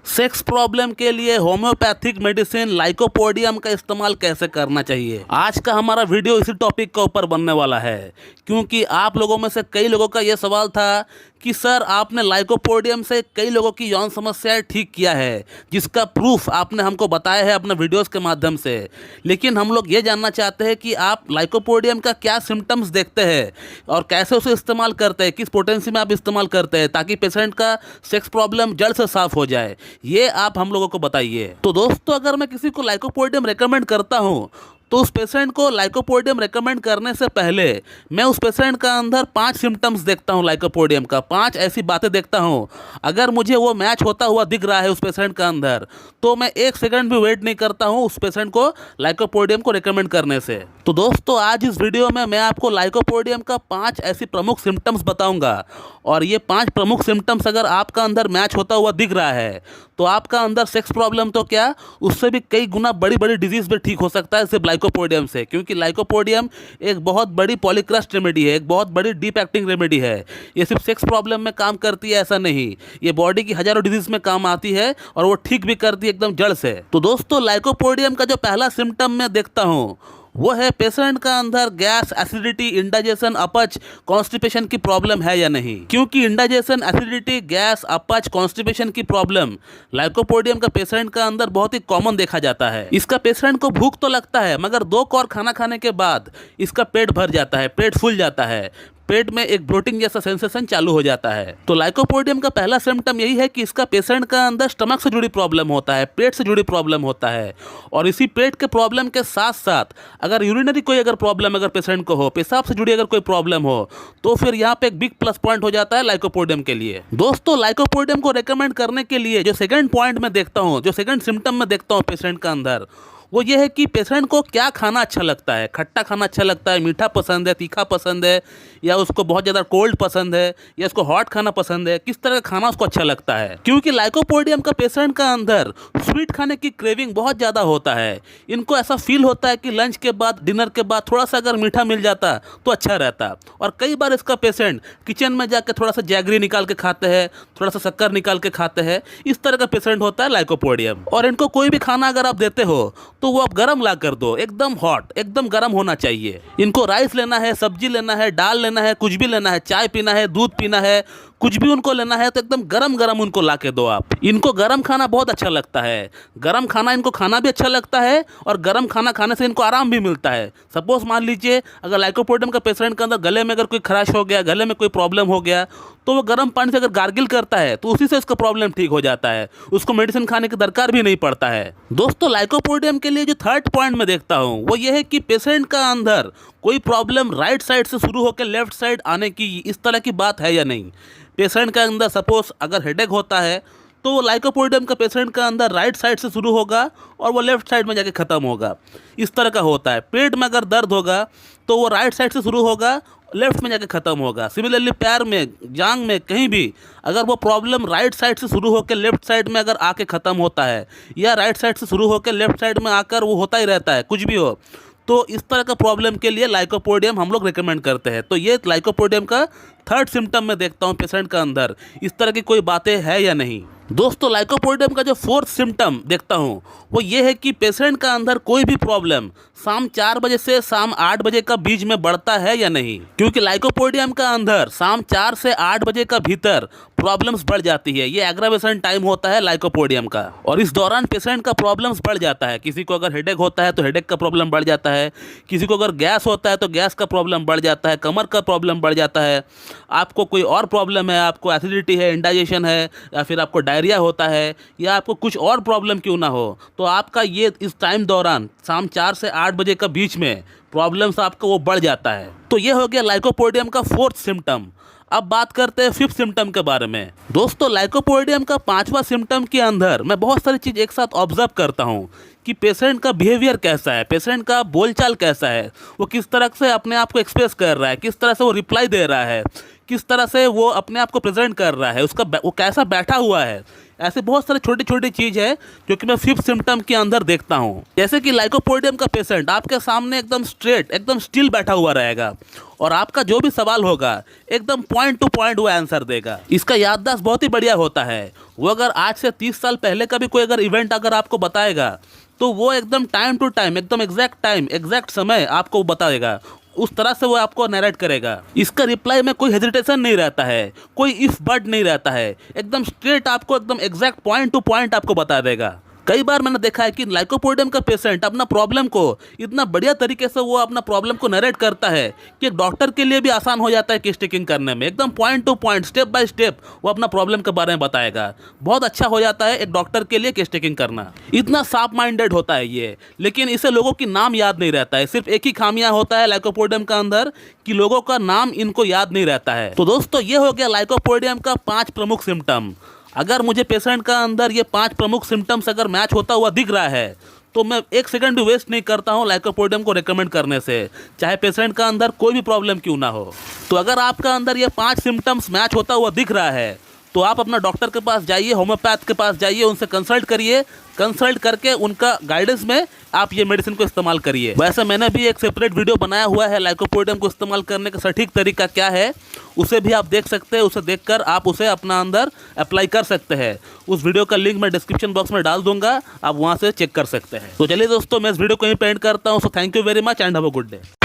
Sex problem के लिए homeopathic medicine lycopodium का इस्तेमाल कैसे करना चाहिए। आज का हमारा वीडियो इसी टॉपिक के ऊपर बनने वाला है, क्योंकि आप लोगों में से कई लोगों का यह सवाल था कि सर आपने लाइकोपोडियम से कई लोगों की यौन समस्याएं ठीक किया है, जिसका प्रूफ आपने हमको बताया है अपने वीडियोस के माध्यम से। लेकिन हम लोग ये जानना चाहते हैं कि आप लाइकोपोडियम का क्या सिम्टम्स देखते हैं और कैसे उसे इस्तेमाल करते हैं, किस पोटेंसी में आप इस्तेमाल करते हैं, ताकि पेशेंट का सेक्स प्रॉब्लम जड़ से साफ हो जाए। ये आप हम लोगों को बताइए। तो दोस्तों, अगर मैं किसी को लाइकोपोडियम रेकमेंड करता हूँ तो उस पेशेंट को लाइकोपोडियम रेकमेंड करने से पहले मैं उस पेशेंट का अंदर 5 सिम्टम्स देखता हूँ। लाइकोपोडियम का 5 ऐसी बातें देखता हूँ। अगर मुझे वो मैच होता हुआ दिख रहा है उस पेशेंट का अंदर, तो मैं 1 सेकंड भी वेट नहीं करता हूँ उस पेशेंट को लाइकोपोडियम को रेकमेंड करने से। तो दोस्तों, आज इस वीडियो में मैं आपको लाइकोपोडियम का 5 ऐसी प्रमुख सिम्टम्स बताऊंगा, और ये 5 प्रमुख सिम्टम्स अगर आपका अंदर मैच होता हुआ दिख रहा है तो आपका अंदर सेक्स प्रॉब्लम तो क्या, उससे भी कई गुना बड़ी बड़ी डिजीज़ भी ठीक हो सकता है सिर्फ लाइकोपोडियम से। क्योंकि लाइकोपोडियम एक बहुत बड़ी पॉलीक्रस्ट रेमेडी है, एक बहुत बड़ी डीप एक्टिंग रेमेडी है। ये सिर्फ सेक्स प्रॉब्लम में काम करती है ऐसा नहीं, ये बॉडी की हजारों डिजीज़ में काम आती है और वो ठीक भी करती है एकदम जड़ से। तो दोस्तों, लाइकोपोडियम का जो पहला सिम्टम मैं देखता हूँ वो है पेशेंट का अंदर गैस, एसिडिटी, इंडाइजेशन, अपच, कॉन्स्टिपेशन की प्रॉब्लम है या नहीं। क्योंकि इंडाइजेशन, एसिडिटी, गैस, अपच, कॉन्स्टिपेशन की प्रॉब्लम लाइकोपोडियम का पेशेंट का अंदर बहुत ही कॉमन देखा जाता है। इसका पेशेंट को भूख तो लगता है, मगर 2 कौर खाना खाने के बाद इसका पेट भर जाता है, पेट फूल जाता है, पेट में एक ब्लोटिंग जैसा सेंसेशन चालू हो जाता है। तो लाइकोपोडियम का पहला सिम्टम यही है कि इसका पेशेंट का अंदर स्टमक से जुड़ी प्रॉब्लम होता है, पेट से जुड़ी प्रॉब्लम होता है। और इसी पेट के प्रॉब्लम के साथ साथ अगर यूरिनरी कोई अगर प्रॉब्लम अगर पेशेंट को हो, पेशाब से जुड़ी अगर कोई प्रॉब्लम हो, तो फिर यहाँ पे एक बिग प्लस पॉइंट हो जाता है लाइकोपोडियम के लिए। दोस्तों, लाइकोपोडियम को रेकमेंड करने के लिए जो सेकंड पॉइंट में देखता हूँ, जो सेकंड सिम्टम में देखता हूँ पेशेंट का अंदर, वो ये है कि पेशेंट को क्या खाना अच्छा लगता है। खट्टा खाना अच्छा लगता है, मीठा पसंद है, तीखा पसंद है, या उसको बहुत ज़्यादा कोल्ड पसंद है, या उसको हॉट खाना पसंद है, किस तरह का खाना उसको अच्छा लगता है। क्योंकि लाइकोपोडियम का पेशेंट का अंदर स्वीट खाने की क्रेविंग बहुत ज़्यादा होता है। इनको ऐसा फील होता है कि लंच के बाद, डिनर के बाद थोड़ा सा अगर मीठा मिल जाता तो अच्छा रहता। और कई बार इसका पेशेंट किचन में जाकर थोड़ा सा जैगरी निकाल के खाते हैं, थोड़ा सा शक्कर निकाल के खाते हैं। इस तरह का पेशेंट होता है लाइकोपोडियम। और इनको कोई भी खाना अगर आप देते हो तो वो आप गरम ला कर दो, एकदम हॉट, एकदम गरम होना चाहिए। इनको राइस लेना है, सब्जी लेना है, दाल लेना है, कुछ भी लेना है, चाय पीना है, दूध पीना है, कुछ भी उनको लेना है तो एकदम गरम गरम उनको ला के दो आप। इनको गरम खाना बहुत अच्छा लगता है। गरम खाना इनको खाना भी अच्छा लगता है, और गरम खाना खाने से इनको आराम भी मिलता है। सपोज मान लीजिए अगर लाइकोपोडियम का पेशेंट के अंदर गले में अगर कोई खराश हो गया, गले में कोई प्रॉब्लम हो गया, तो वो गर्म पानी से अगर गार्गिल करता है तो उसी से उसका प्रॉब्लम ठीक हो जाता है, उसको मेडिसिन खाने की दरकार भी नहीं पड़ता है। दोस्तों, लाइकोपोडियम के लिए जो थर्ड पॉइंट में देखता हूँ वो ये है कि पेशेंट का अंदर कोई प्रॉब्लम राइट साइड से शुरू होकर लेफ्ट साइड आने की, इस तरह की बात है या नहीं। पेशेंट का अंदर सपोज अगर हेडेक होता है तो वो लाइकोपोडियम का पेशेंट का अंदर राइट साइड से शुरू होगा और वो लेफ्ट साइड में जाके ख़त्म होगा, इस तरह का होता है। पेट में अगर दर्द होगा तो वो राइट साइड से शुरू होगा, लेफ्ट में जाके ख़त्म होगा। सिमिलरली पैर में, जांग में, कहीं भी अगर वो प्रॉब्लम राइट साइड से शुरू होकर लेफ्ट साइड में अगर आके ख़त्म होता है, या राइट साइड से शुरू होकर लेफ्ट साइड में आकर वो होता ही रहता है, कुछ भी हो, तो इस तरह का प्रॉब्लम के लिए लाइकोपोडियम हम लोग रिकमेंड करते हैं। तो ये लाइकोपोडियम का थर्ड सिम्टम में देखता हूँ पेशेंट का अंदर इस तरह की कोई बातें है या नहीं। दोस्तों, लाइकोपोडियम का जो फोर्थ सिम्टम देखता हूँ वो ये है कि पेशेंट का अंदर कोई भी प्रॉब्लम शाम 4 बजे से शाम 8 बजे का बीच में बढ़ता है या नहीं। क्योंकि लाइकोपोडियम का अंदर शाम 4 से 8 बजे का भीतर प्रॉब्लम्स बढ़ जाती है। ये एग्रावेशन टाइम होता है लाइकोपोडियम का, और इस दौरान पेशेंट का प्रॉब्लम्स बढ़ जाता है। किसी को अगर हेडेक होता है तो हेडेक का प्रॉब्लम बढ़ जाता है, किसी को अगर गैस होता है तो गैस का प्रॉब्लम बढ़ जाता है, कमर का प्रॉब्लम बढ़ जाता है, आपको कोई और प्रॉब्लम है, आपको एसिडिटी है, इंडाइजेशन है, या फिर आपको डायरिया होता है, या आपको कुछ और प्रॉब्लम क्यों ना हो, तो आपका ये इस टाइम दौरान शाम 4 से 8 बजे का बीच में प्रॉब्लम्स आपका वो बढ़ जाता है। तो ये हो गया लाइकोपोडियम का फोर्थ सिम्टम। अब बात करते हैं फिफ्थ सिम्टम के बारे में। दोस्तों, लाइकोपोडियम का 5वां सिम्टम के अंदर मैं बहुत सारी चीज़ एक साथ ऑब्जर्व करता हूँ कि पेशेंट का बिहेवियर कैसा है, पेशेंट का बोलचाल कैसा है, वो किस तरह से अपने आप को एक्सप्रेस कर रहा है, किस तरह से वो रिप्लाई दे रहा है, किस तरह से वो अपने आप को प्रेजेंट कर रहा है, उसका वो कैसा बैठा हुआ है, ऐसे बहुत सारे छोटी छोटी चीज़ है जो कि मैं 5th सिम्टम के अंदर देखता हूँ। जैसे कि लाइकोपोडियम का पेशेंट आपके सामने एकदम स्ट्रेट एकदम स्टिल बैठा हुआ रहेगा और आपका जो भी सवाल होगा एकदम पॉइंट टू पॉइंट वो आंसर देगा। इसका याददाश्त बहुत ही बढ़िया होता है। वो अगर आज से 30 साल पहले का भी कोई अगर इवेंट अगर आपको बताएगा तो वो एकदम टाइम टू टाइम एकदम टाइम एग्जैक्ट समय आपको बताएगा। उस तरह से वो आपको नरेट करेगा। इसका रिप्लाई में कोई हेजिटेशन नहीं रहता है, कोई इफ बट नहीं रहता है, एकदम स्ट्रेट आपको एकदम एग्जैक्ट पॉइंट टू पॉइंट आपको बता देगा। कई बार मैंने देखा है कि लाइकोपोडियम का पेशेंट अपना प्रॉब्लम को इतना बढ़िया तरीके से वो अपना प्रॉब्लम को नरेट करता है कि एक डॉक्टर के लिए भी आसान हो जाता है केस टेकिंग करने में। एकदम point two point step by step वो अपना प्रॉब्लम के बारे में बताएगा। बहुत अच्छा हो जाता है एक डॉक्टर के लिए केस टेकिंग करना। इतना शार्प माइंडेड होता है ये, लेकिन इसे लोगों की नाम याद नहीं रहता है। सिर्फ एक ही खामियां होता है लाइकोपोडियम का अंदर कि लोगों का नाम इनको याद नहीं रहता है। तो दोस्तों ये हो गया लाइकोपोडियम का 5 प्रमुख सिम्टम। अगर मुझे पेशेंट का अंदर ये 5 प्रमुख सिम्टम्स अगर मैच होता हुआ दिख रहा है तो मैं 1 सेकंड भी वेस्ट नहीं करता हूँ लाइकोपोडियम को रेकमेंड करने से, चाहे पेशेंट का अंदर कोई भी प्रॉब्लम क्यों ना हो। तो अगर आपका अंदर ये 5 सिम्टम्स मैच होता हुआ दिख रहा है तो आप अपना डॉक्टर के पास जाइए, होम्योपैथ के पास जाइए, उनसे कंसल्ट करिए। कंसल्ट करके उनका गाइडेंस में आप ये मेडिसिन को इस्तेमाल करिए। वैसे मैंने भी एक सेपरेट वीडियो बनाया हुआ है लाइकोपोडियम को इस्तेमाल करने का सटीक तरीका क्या है, उसे भी आप देख सकते हैं। उसे देखकर आप उसे अपना अंदर अप्लाई कर सकते हैं। उस वीडियो का लिंक मैं डिस्क्रिप्शन बॉक्स में डाल दूंगा, आप वहाँ से चेक कर सकते हैं। तो चलिए दोस्तों मैं इस वीडियो को यहीं पे एंड करता हूँ। So thank you very much and have a good day.